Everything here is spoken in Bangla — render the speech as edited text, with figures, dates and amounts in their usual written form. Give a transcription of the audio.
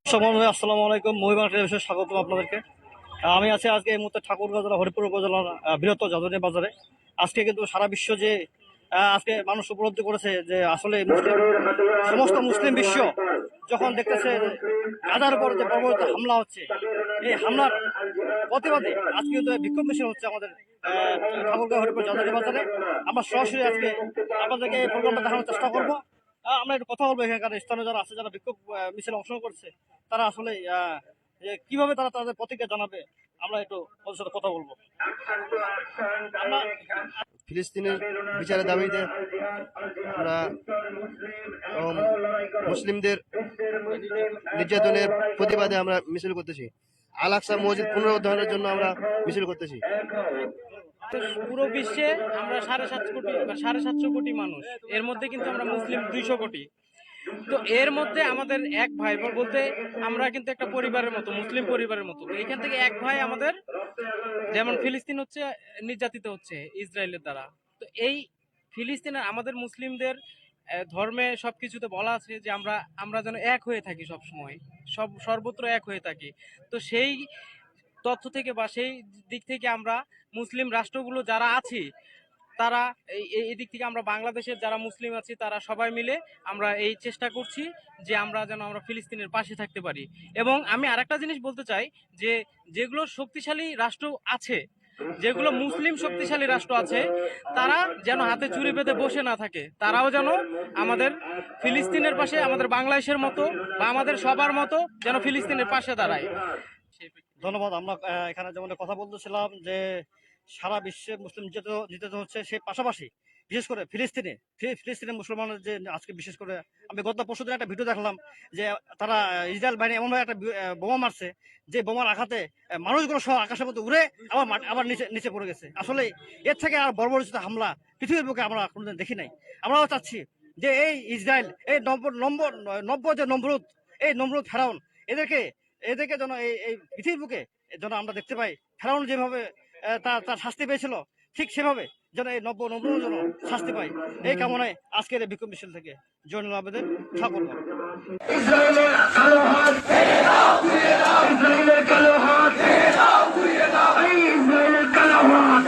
আসসালামু আলাইকুম। মহিবাংশ টেলিভিশনে স্বাগতম আপনাদেরকে। আমি আছি আজকে এই মুহূর্তে ঠাকুরগাঁও জেলা হরিপুর উপজেলার বৃহত্তর যাদুনিয়া বাজারে। আজকে কিন্তু সারা বিশ্ব যে আজকে মানুষ উপলব্ধি করেছে যে আসলে সমস্ত মুসলিম বিশ্ব যখন দেখতেছে গাজার উপর যে বর্বরিত হামলা হচ্ছে, এই হামলার প্রতিবাদে আজকে কিন্তু বিক্ষোভ মিছিল হচ্ছে আমাদের ঠাকুরগাঁও হরিপুর যাদুনিয়া বাজারে। আমরা সরাসরি আজকে আপনাদেরকে এই প্রোগ্রামটা দেখানোর চেষ্টা করবো। আমরা একটু কথা বলবো এখানকার স্থানীয় যারা আছে, যারা বিক্ষোভ মিছিলে অংশগ্রহণ করছে, তারা আসলে কিভাবে তারা তাদের প্রতিক্রিয়া জানাবে, আমরা একটু ওদের সাথে কথা বলবো। ফিলিস্তিনের বিচারের দাবিতে আমরা মুসলিমদের নির্যাতনের প্রতিবাদে আমরা মিছিল করতেছি। আল আকসা মসজিদ পুনরুদ্ধারের জন্য আমরা মিছিল করতেছি। পুরো বিশ্বে আমরা 7.5 কোটি মানুষ, এর মধ্যে কিন্তু আমরা মুসলিম 200 কোটি। তো এর মধ্যে আমাদের এক ভাই বলতে আমরা কিন্তু একটা পরিবারের মতো, মুসলিম পরিবারের মতো। এখান থেকে এক ভাই আমাদের, যেমন ফিলিস্তিন হচ্ছে নির্যাতিত হচ্ছে ইসরায়েলের দ্বারা। তো এই ফিলিস্তিনের আমাদের মুসলিমদের ধর্মে সবকিছুতে বলা আছে যে আমরা যেন এক হয়ে থাকি, সব সময় সর্বত্র এক হয়ে থাকি। তো সেই তথ্য থেকে বা সেই দিক থেকে আমরা মুসলিম রাষ্ট্রগুলো যারা আছি, তারা এই দিক থেকে আমরা বাংলাদেশের যারা মুসলিম আছি তারা সবাই মিলে আমরা এই চেষ্টা করছি যে আমরা ফিলিস্তিনের পাশে থাকতে পারি। এবং আমি আরেকটা জিনিস বলতে চাই যে যেগুলো শক্তিশালী রাষ্ট্র আছে, যেগুলো মুসলিম শক্তিশালী রাষ্ট্র আছে, তারা যেন হাতে চুরি বেঁধে বসে না থাকে। তারাও যেন আমাদের ফিলিস্তিনের পাশে, আমাদের বাংলাদেশের মতো বা আমাদের সবার মতো যেন ফিলিস্তিনের পাশে দাঁড়ায়। ধন্যবাদ। আমরা এখানে যেমন কথা বলতেছিলাম যে সারা বিশ্বে মুসলিম নির্যাতিত হচ্ছে, সেই পাশাপাশি বিশেষ করে ফিলিস্তিনের মুসলমানের যে আজকে বিশেষ করে আমি গত পরশুদিন একটা ভিডিও দেখলাম যে তারা ইসরায়েল বাহিনী এমনভাবে একটা বোমা মারছে যে বোমার আঘাতে মানুষগুলো সহ আকাশের মধ্যে উড়ে আবার নিচে পড়ে গেছে। আসলে এর থেকে আর বর্বরিত হামলা পৃথিবীর বুকে আমরা কোনোদিন দেখি নাই। আমরাও চাচ্ছি যে এই ইসরায়েল, এই নব্য যে নমরুদ ফেরাউন, এদেরকে যেন এই পৃথিবীর বুকে যেন আমরা দেখতে পাই ফেরাউন যেভাবে তার শাস্তি পেয়েছিল, ঠিক সেভাবে যেন এই নমরুদ যেন শাস্তি পায়। এই কামনায় আজকের এই বিক্ষোভ মিছিল থেকে জয়নুল আবেদিন, ঠাকুরগাঁও। ইসরায়েলের কালো হাত, ইসরায়েলের কালো হাত, ইসরায়েলের কালো হাত,